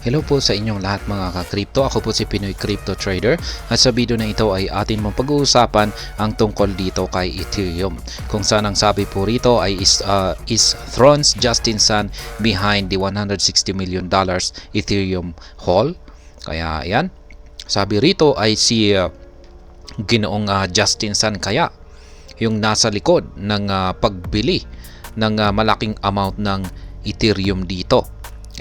Hello po sa inyong lahat mga ka-crypto. Ako po si Pinoy Crypto Trader at sa video na ito ay atin mong pag-uusapan ang tungkol dito kay Ethereum. Kung saan ang sabi po rito ay is Thron's Justin Sun behind the $160 million Ethereum haul. Kaya yan, sabi rito ay si Ginoong Justin Sun kaya yung nasa likod ng pagbili ng malaking amount ng Ethereum dito.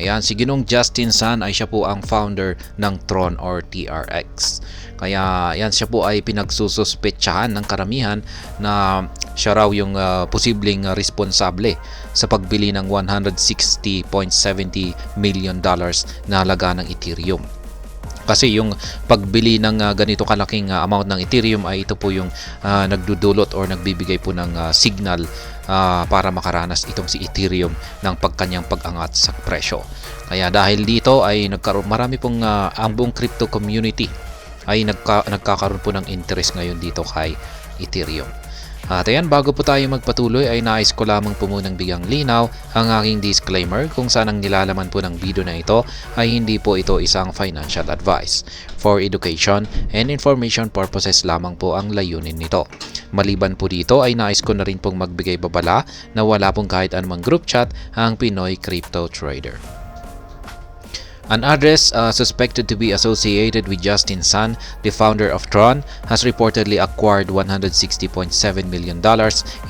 Ayan, si Ginong Justin Sun ay siya po ang founder ng Tron or TRX. Kaya yan, siya po ay pinagsususpetsahan ng karamihan na siya raw yung posibleng responsable sa pagbili ng $160.70 million na halaga ng Ethereum. Kasi yung pagbili ng ganito kalaking amount ng Ethereum ay ito po yung nagdudulot or nagbibigay po ng signal para makaranas itong si Ethereum ng pagkanyang pag-angat sa presyo. Kaya dahil dito ay marami pong ang buong crypto community ay nagkakaroon po ng interest ngayon dito kay Ethereum. At ayan, bago po tayo magpatuloy ay nais ko lamang po munang bigyang linaw ang aking disclaimer kung saan ang nilalaman po ng video na ito ay hindi po ito isang financial advice. For education and information purposes lamang po ang layunin nito. Maliban po dito ay nais ko na rin pong magbigay babala na wala pong kahit anumang group chat ang Pinoy Crypto Trader. An address suspected to be associated with Justin Sun, the founder of Tron, has reportedly acquired $160.7 million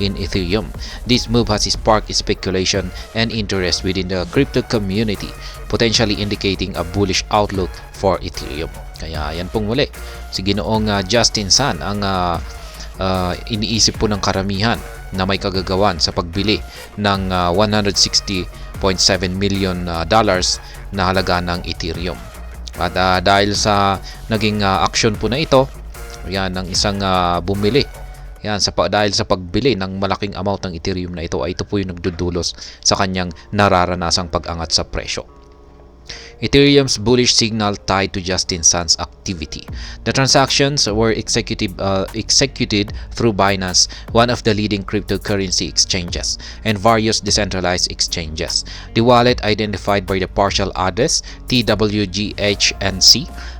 in Ethereum. This move has sparked speculation and interest within the crypto community, potentially indicating a bullish outlook for Ethereum. Kaya yan pong muli, si Ginoong Justin Sun ang iniisip po ng karamihan na may kagagawan sa pagbili ng $160.7 million na halaga ng Ethereum. At dahil sa naging action po na ito, yan ang isang bumili. Yan dahil sa pagbili ng malaking amount ng Ethereum na ito ay ito po yung nagdudulos sa kanyang nararanasang pag-angat sa presyo. Ethereum's bullish signal tied to Justin Sun's activity. The transactions were executed through Binance, one of the leading cryptocurrency exchanges, and various decentralized exchanges. The wallet, identified by the partial address TWGHNC,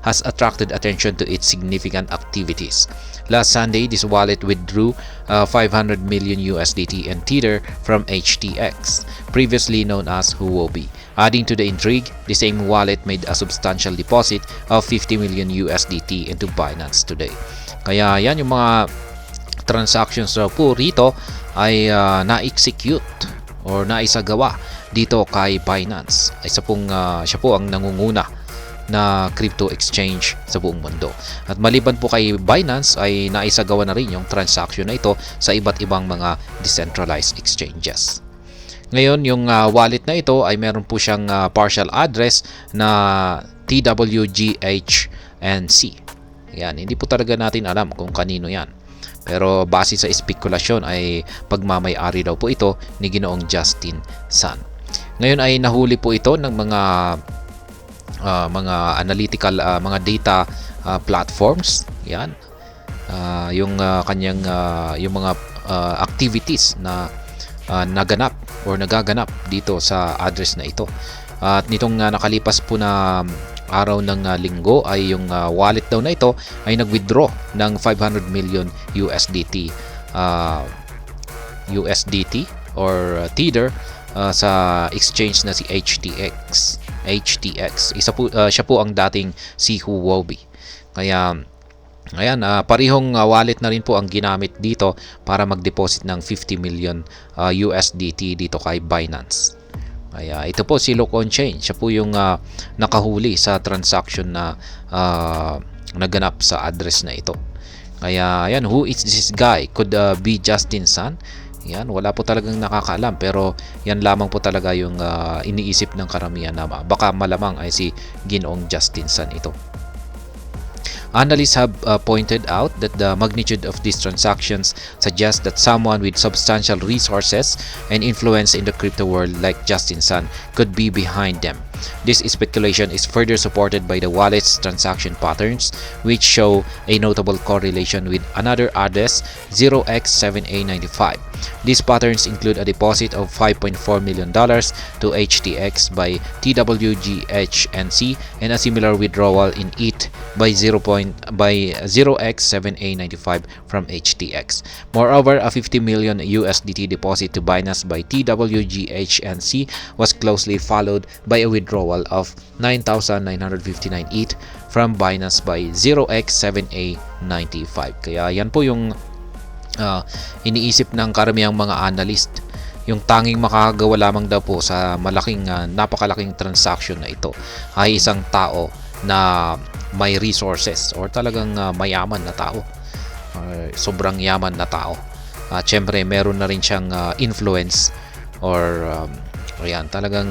has attracted attention to its significant activities. Last Sunday, this wallet withdrew 500 million USDT and Tether from HTX, previously known as Huobi. Adding to the intrigue, the same wallet made a substantial deposit of 50 million USDT into Binance today. Kaya yan yung mga transactions po rito ay na-execute or naisagawa dito kay Binance. Siya po ang nangunguna na crypto exchange sa buong mundo. At maliban po kay Binance ay naisagawa na rin yung transaction na ito sa iba't ibang mga decentralized exchanges. Ngayon, yung wallet na ito ay meron po siyang partial address na TWGHNC. Yan, hindi po talaga natin alam kung kanino yan. Pero base sa espekulasyon ay pagmamay-ari daw po ito ni Ginoong Justin Sun. Ngayon ay nahuli po ito ng mga analytical mga data platforms. Yan. Yung kanyang yung mga activities na naganap or nagaganap dito sa address na ito. At nitong nakalipas po na araw ng linggo ay yung wallet daw na ito ay nag-withdraw ng 500 million USDT or Tether sa exchange na si HTX. Siya po ang dating si Huobi. Kaya ayan, parihong wallet na rin po ang ginamit dito para mag-deposit ng 50 million USDT dito kay Binance. Kaya ito po si Look On Chain. Siya po yung nakahuli sa transaction na naganap sa address na ito. Kaya ayan, who is this guy? Could be Justin Sun? Yan, wala po talagang nakakaalam, pero yan lamang po talaga yung iniisip ng karamihan na baka malamang ay si Ginoong Justin Sun ito. Analysts have pointed out that the magnitude of these transactions suggests that someone with substantial resources and influence in the crypto world like Justin Sun could be behind them. This speculation is further supported by the wallet's transaction patterns, which show a notable correlation with another address, 0x7a95. These patterns include a deposit of $5.4 million to HTX by TWGHNC and a similar withdrawal in ETH by 0x7a95 from HTX. Moreover, a $50 million USDT deposit to Binance by TWGHNC was closely followed by a withdrawal of 9,959 ETH from Binance by 0x7a95. Kaya yan po yung iniisip ng karamihang mga analyst. Yung tanging makakagawa lamang daw po sa napakalaking transaction na ito ay isang tao na may resources or talagang mayaman na tao or sobrang yaman na tao. At syempre meron na rin siyang influence or ayan, talagang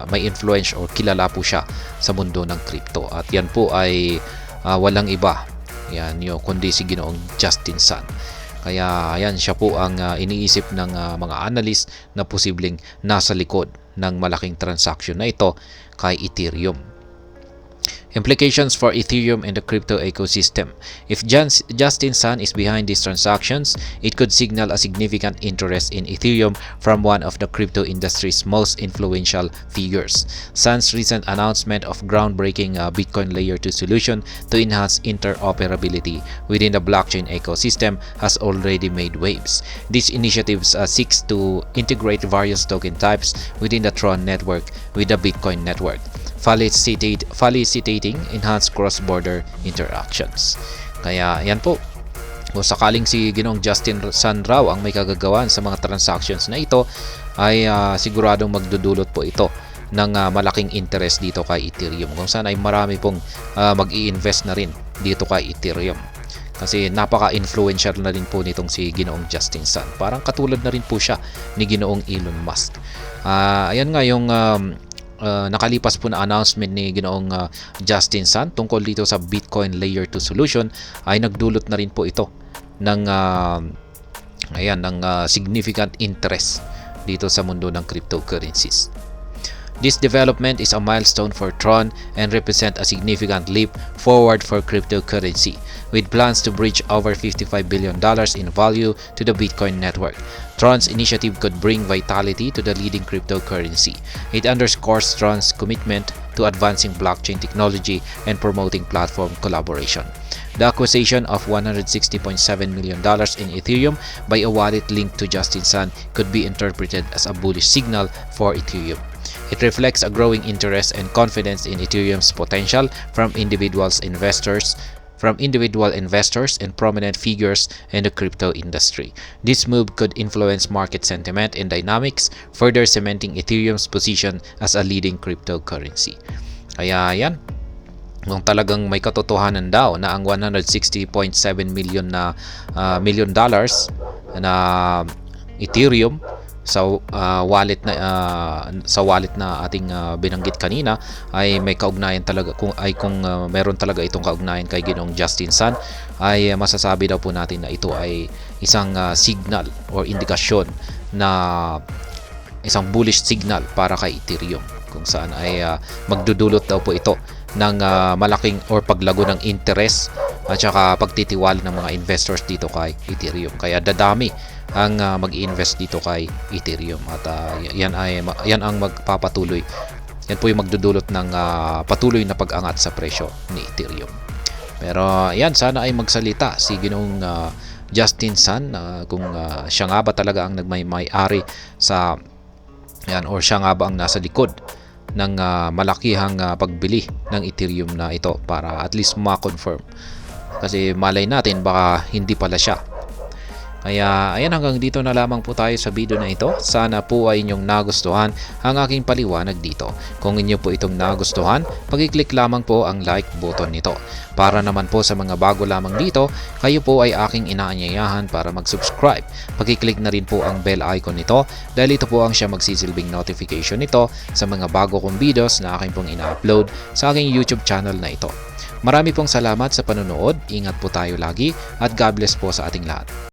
may influence or kilala po siya sa mundo ng crypto. At yan po ay walang iba yan yung kundi si Ginoong Justin Sun. Kaya ayan, siya po ang iniisip ng mga analyst na posibleng nasa likod ng malaking transaction na ito kay Ethereum. Implications for Ethereum and the crypto ecosystem. If Justin Sun is behind these transactions, it could signal a significant interest in Ethereum from one of the crypto industry's most influential figures. Sun's recent announcement of groundbreaking Bitcoin Layer 2 solution to enhance interoperability within the blockchain ecosystem has already made waves. These initiatives seeks to integrate various token types within the Tron network with the Bitcoin network, facilitating enhanced cross-border interactions. Kaya yan po, kung sakaling si Ginoong Justin Sun raw ang may kagagawan sa mga transactions na ito, ay siguradong magdudulot po ito ng malaking interest dito kay Ethereum, kung saan ay marami pong mag-i-invest na rin dito kay Ethereum. Kasi napaka-influential na rin po nitong si Ginoong Justin Sun. Parang katulad na rin po siya ni Ginoong Elon Musk. Ayan nga yung nakalipas po na announcement ni Ginoong Justin Sun tungkol dito sa Bitcoin Layer 2 solution ay nagdulot na rin po ito ng significant interest dito sa mundo ng cryptocurrencies. This development is a milestone for Tron and represent a significant leap forward for cryptocurrency, with plans to bridge over $55 billion in value to the Bitcoin network. Tron's initiative could bring vitality to the leading cryptocurrency. It underscores Tron's commitment to advancing blockchain technology and promoting platform collaboration. The acquisition of $160.7 million in Ethereum by a wallet linked to Justin Sun could be interpreted as a bullish signal for Ethereum. It reflects a growing interest and confidence in Ethereum's potential from individual investors and prominent figures in the crypto industry. This move could influence market sentiment and dynamics, further cementing Ethereum's position as a leading cryptocurrency. Kaya yan, kung talagang may katotohanan daw na ang $160.7 million na Ethereum sa wallet na ating binanggit kanina ay may kaugnayan talaga, kung meron talaga itong kaugnayan kay Ginoong Justin Sun, ay masasabi daw po natin na ito ay isang signal or indikasyon na isang bullish signal para kay Ethereum, kung saan ay magdudulot daw po ito ng malaking or paglago ng interest at saka pagtitiwala ng mga investors dito kay Ethereum. Kaya dadami ang mag-i-invest dito kay Ethereum at yan ang magpapatuloy. Yan po yung magdudulot ng patuloy na pag-angat sa presyo ni Ethereum. Pero yan, sana ay magsalita si Ginoong Justin Sun kung siya nga ba talaga ang nagmay-ari sa yan, or siya nga ba ang nasa likod ng malakihang pagbili ng Ethereum na ito, para at least ma-confirm. Kasi malay natin baka hindi pala siya. Kaya ayan, hanggang dito na lamang po tayo sa video na ito. Sana po ay inyong nagustuhan ang aking paliwanag dito. Kung inyo po itong nagustuhan, pag-click lamang po ang like button nito. Para naman po sa mga bago lamang dito, kayo po ay aking inaanyayahan para mag-subscribe. Pag-click na rin po ang bell icon nito dahil ito po ang siya magsisilbing notification nito sa mga bago kong videos na aking pong ina-upload sa aking YouTube channel na ito. Marami pong salamat sa panonood, ingat po tayo lagi at God bless po sa ating lahat.